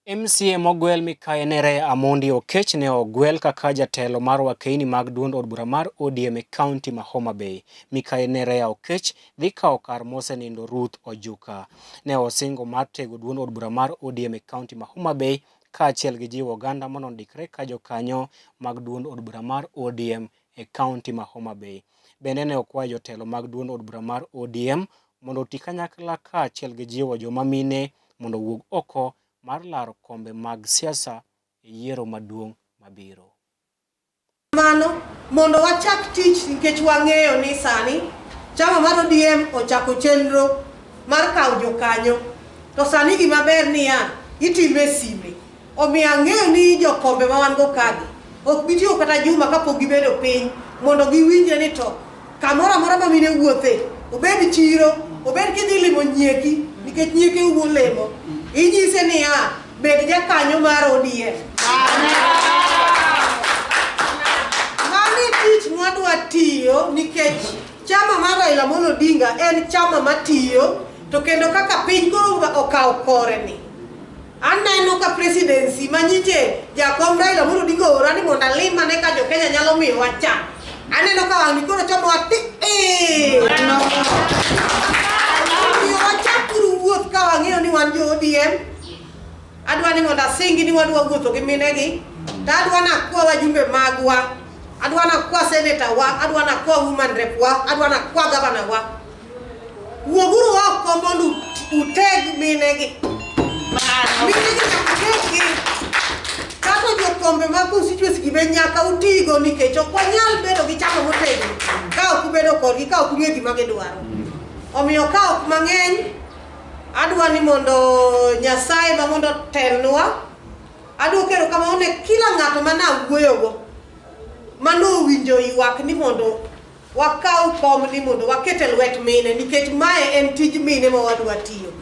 MCA Ogwel Mikayi .NEREA AMONDI OKECH ne ogwel kaka jatelo mar Wakeyni mag duond od bura mar ODM e kaunti ma Homabay. Mikayi .NEREA OKECH dhi kawo kar mosenindo Ruth Ojuka. Ne osingo mar tego duond od bura mar ODM e kaunti ma Homabay kaachiel gi jiwo oganda mondo ondikre ka jokanyo mag duond od bura mar ODM e kaunti ma Homabay. Bende ne okwayo jotelo mag duond od bura mar ODM mondo oti kanyakla kaachiel gi jiwo jomamine mondo owuog oko mar laro kombe mag siasa e yiero maduong' mabiro. Mano mondo wachak tich nikech wang'eyo ni sani chama mar ODM ochako chenro mar kawo jokanyo. To sani gima ber niya itime sime. Omiyo ang'eyo ni jokombe ma wan go kagi ok bi tiyo kata juma kapok gibedo piny mondo giwinje ni to kamoro amora ma mine wuothe, obed chiro, obed kidhi limo nyieki nikech nyieki ugo lemo. Inyise niya bed jakanyo mar ODM. Mani tich mwadwa tiyo nikech chama mar Raila Amolo Odinga en chama matiyo to kendo kaka piny koro okawo kore ni. Aneno ka presidency manyiche jakom Raila Amolo Odinga ora ni mondo alim ane ka jo Kenya nyalo miyo wacha. Aneno ka wang' koro chomo ati miyo wachakuru wuoth ka wang'eyo ni wan jo ODM. Adwa ni mondo asingi ni wadwa wuotho gi minegi. Adwa na kwa wajumbe magwa. Adwa na kwa senator wa, adwa na kwa woman rep wa, adwa na kwa governor wa. Wuoguru oko mondo uteg minegi. Minegi nyakutegi. Kato jokombe mag constituency gibe nyaka utigo nikech ok wanyal bedo gi chama motego ka ok ubedo kodgi, ka ok ung'e gima gidwaro. Omiyo ka ok mang'eny adwa ni mondo Nyasaye ma mondo telnwa. Adwa kero kama one kila ng'ato mana wuoyogo mano winjo ywak ni mondo wakaw kom ni mondo wakete lwet mine nikech mae en tij mine ma wadwa tiyo.